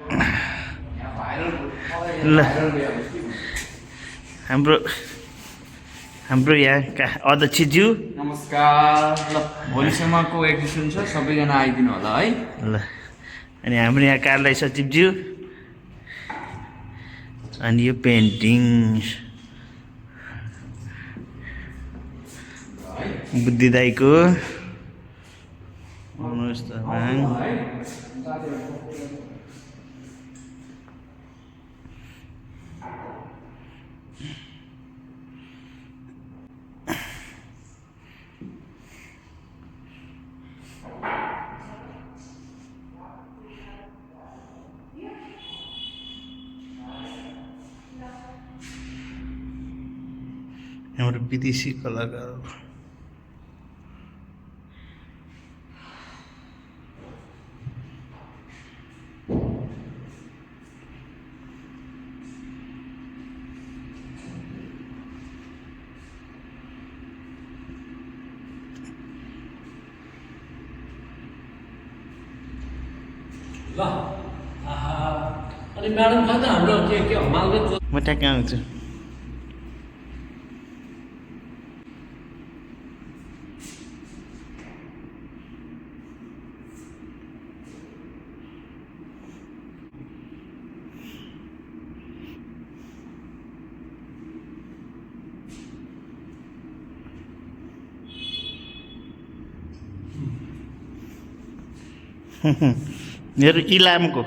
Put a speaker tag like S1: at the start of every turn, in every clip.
S1: ल हाम्रो हाम्रो यहाँका अध्यक्षज्यू
S2: नमस्कार। ल भोलिसम्मको एडिसन छ, सबैजना आइदिनु होला है।
S1: ल अनि हाम्रो यहाँ कार्यालय सचिवज्यू अनि यो पेन्टिङ बुद्धि दाईको मनोज तामाङ हाम्रो विदेशी कलाकार
S3: ल अनि म्याडम खै त हाम्रो के हमालको
S1: म ट्याक्कै आउँछु मेरो इलामको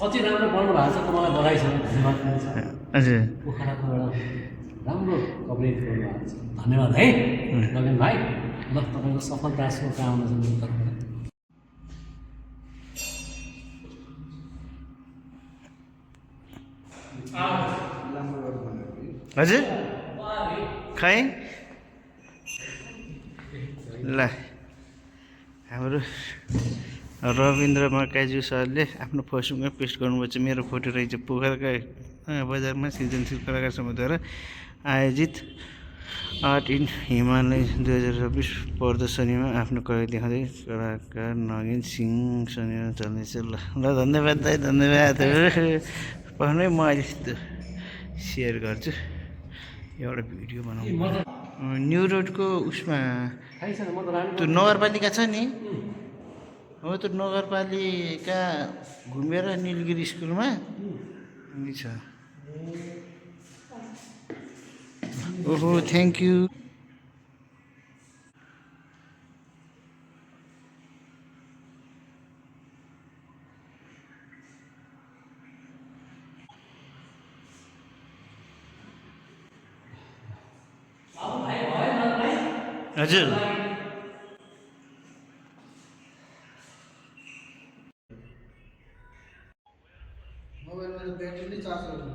S3: कति राम्रो बनाउनु भएको छ, तपाईँलाई बधाई छ, धन्यवाद पनि छ।
S1: हजुर
S3: पोखराको एउटा राम्रो कभरेज गर्नुभएको छ, धन्यवाद है लगन भाइ। ल तपाईँको सफलता शुभकामना छ मेरो तर्फबाट।
S1: हजुर खै ल हाम्रो रविन्द्र मर्काज्यू सरले आफ्नो फेसबुकमा पोस्ट गर्नुभएको छ। मेरो फोटो रहेछ पोखराका बजारमा सृजनशील कलाकार समितिद्वारा आयोजित आर्ट इन हिमालय 2026 प्रदर्शनीमा आफ्नो कला देखाउँदै कलाकार नगिन सिंह शनिबार चल्नेछ। ल ल धन्यवाद दाइ, धन्यवाद। पक्कै म अहिले सेयर गर्छु एउटा भिडियो बनाउनु। न्यु रोडको उसमा त्यो नगरपालिका छ नि, हो त्यो नगरपालिका घुमेर निलगिरी स्कुलमा छ। ओहो थ्याङ्क यू। हजुर
S4: मोबाइलमा त ब्याट्री नै चार्ज गर्नु।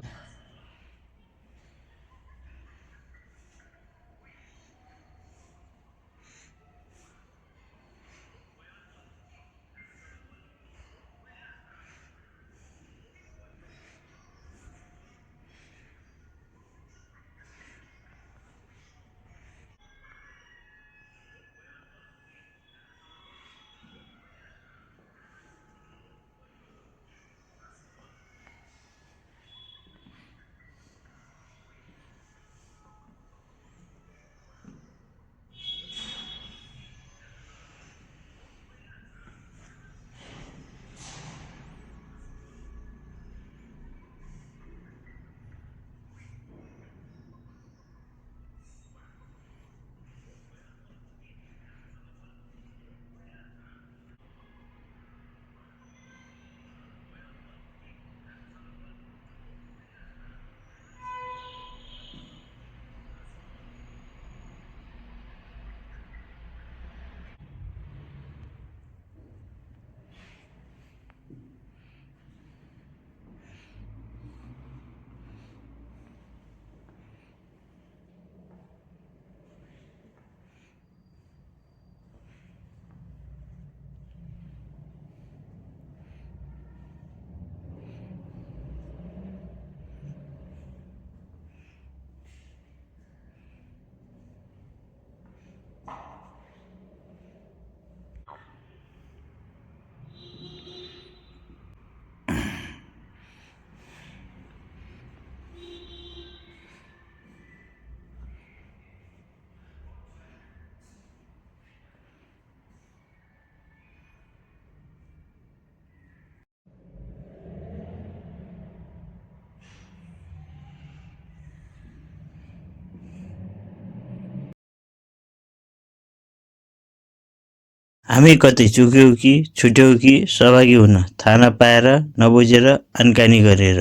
S1: हामी कतै चुक्यौँ कि छुट्यौँ कि सहभागी हुन थाहा नपाएर नबुझेर अनकानी गरेर।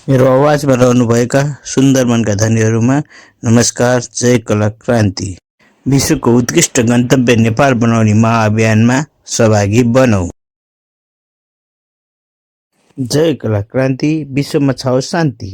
S1: मेरो आवाजमा रहनुभएका सुन्दर मनका धनीहरूमा नमस्कार। जय कला क्रान्ति। विश्वको उत्कृष्ट गन्तव्य नेपाल बनाउने महाअभियानमा सहभागी बनौँ। जय कला क्रान्ति। विश्वमा छाओस् शान्ति।